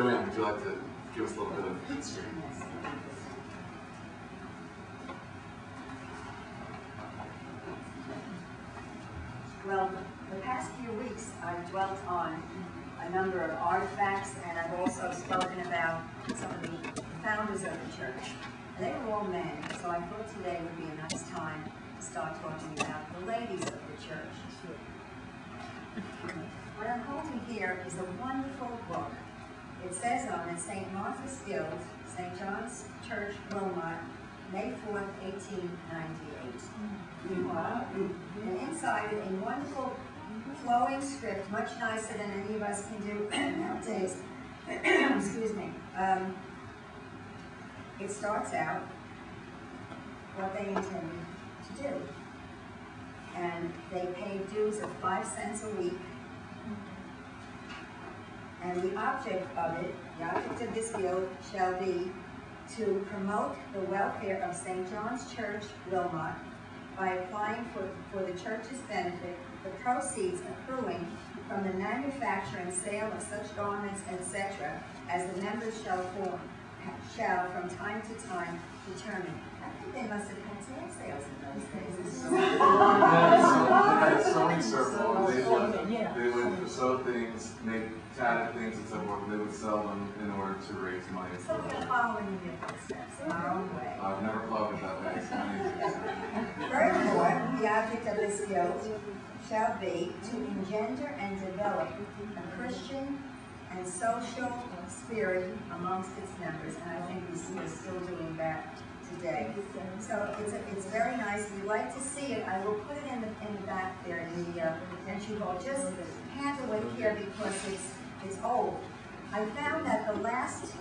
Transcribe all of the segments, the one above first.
Joanne, would you like to give us a little bit of history? Well, the past few weeks I've dwelt on a number of artifacts, and I've also spoken about some of the founders of the church. And they were all men, so I thought today would be a nice time to start talking about the ladies of the church. What I'm holding here is a wonderful book. It says on it, St. Martha's Guild, St. John's Church, Wilmot, May 4th, 1898. Wow. And inside it, in wonderful flowing script, much nicer than any of us can do nowadays. Excuse me. It starts out what they intended to do. And they paid dues of 5 cents a week. And the object of it, the object of this guild shall be to promote the welfare of St. John's Church, Wilmot, by applying for the church's benefit the proceeds accruing from the manufacture and sale of such garments, etc., as the members shall from time to time determine. I think they must have had tag sales in those days. They had sewing circles. They would sew things, make tatted things, and so forth, and they would sell them in order to raise money. So we're following in your footsteps in our own way. I've never plugged it that way. It's amazing. Furthermore, the object of this guild shall be to engender and develop a Christian and social spirit amongst its members, and I think we're still doing that today. So it's very nice. If you'd like to see it, I will put it in the back there in the entry hall. Just handle it here because it's old. I found that the last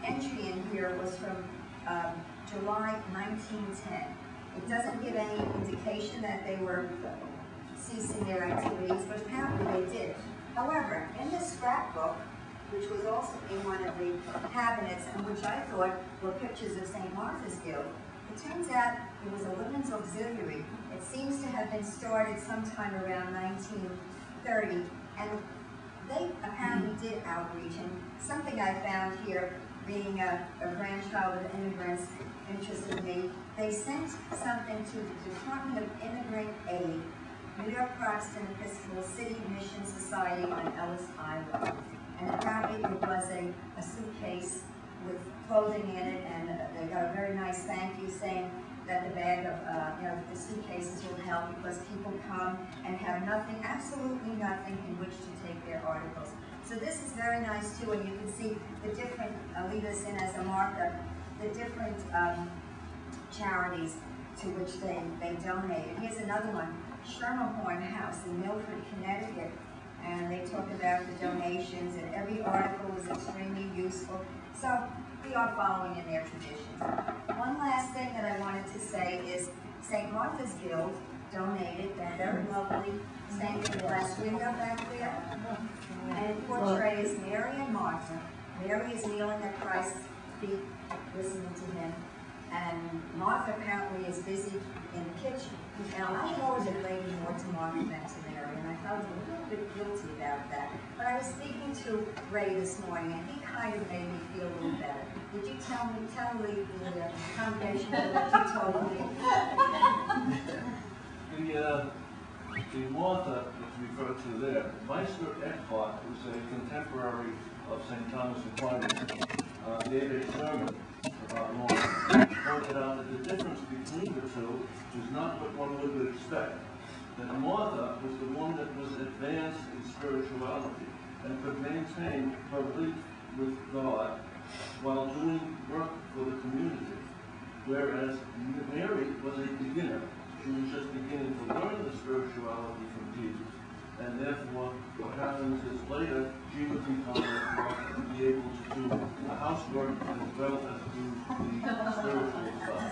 entry in here was from July 1910. It doesn't give any indication that they were ceasing their activities, but apparently they did. However, in this scrapbook, which was also in one of the cabinets, and which I thought were pictures of St. Martha's Guild, it turns out it was a women's auxiliary. It seems to have been started sometime around 1930, and they apparently did outreach. And something I found here, being a grandchild of immigrants, interested me. They sent something to the Department of Immigrant Aid, New York Protestant Episcopal City Mission Society on Ellis Island. And apparently it was a suitcase with clothing in it, and they got a very nice thank you saying that the bag of, the suitcases will help because people come and have nothing, absolutely nothing in which to take their articles. So this is very nice too, and you can see the different, I'll leave this in as a marker, the different charities to which they donated. Here's another one, Schermerhorn House in Milford, Connecticut. And they talk about the donations, and every article is extremely useful. So we are following in their traditions. One last thing that I wanted to say is St. Martha's Guild donated that very lovely stained glass window back there. And it portrays Mary and Martha. Mary is kneeling at Christ's feet, listening to him. And Martha apparently is busy in the kitchen. Now, I had always related more to Martha than to Mary, and I felt a little bit guilty about that. But I was speaking to Ray this morning, and he kind of made me feel a little better. Would you tell the congregation what you told me? The Martha that's referred to there, Meister Eckhart, who's a contemporary of St. Thomas Aquinas, gave a sermon about Martha. He pointed out that the difference between the two is not what one would expect. That Martha was the one that was advanced in spirituality and could maintain her belief with God while doing work for the community. Whereas Mary was a beginner. She was just beginning to learn the spirituality from Jesus. And therefore, what happens is later, she would become be able to do the housework as well as do the spiritual stuff.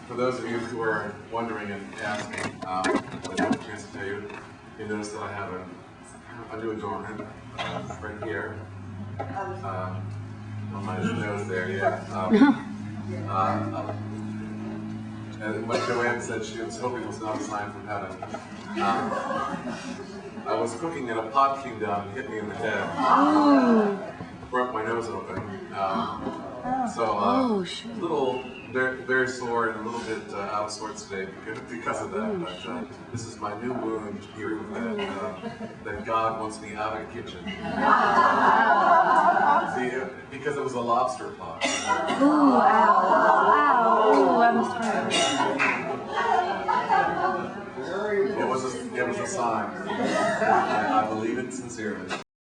For those of you who are wondering and asking, I didn't have a chance to tell you, you notice that I have a new adornment right here. on my nose there, yeah. And what Joanne said, she was hoping it was not a sign from heaven. I was cooking and a pot came down and hit me in the head. Broke my nose open. A little, very sore and a little bit out of sorts today because of that. But this is my new wound, hearing that God wants me out of the kitchen. Because it was a lobster pot. Ooh, ow. Ooh, I'm sorry. It was a sign. I believe it sincerely.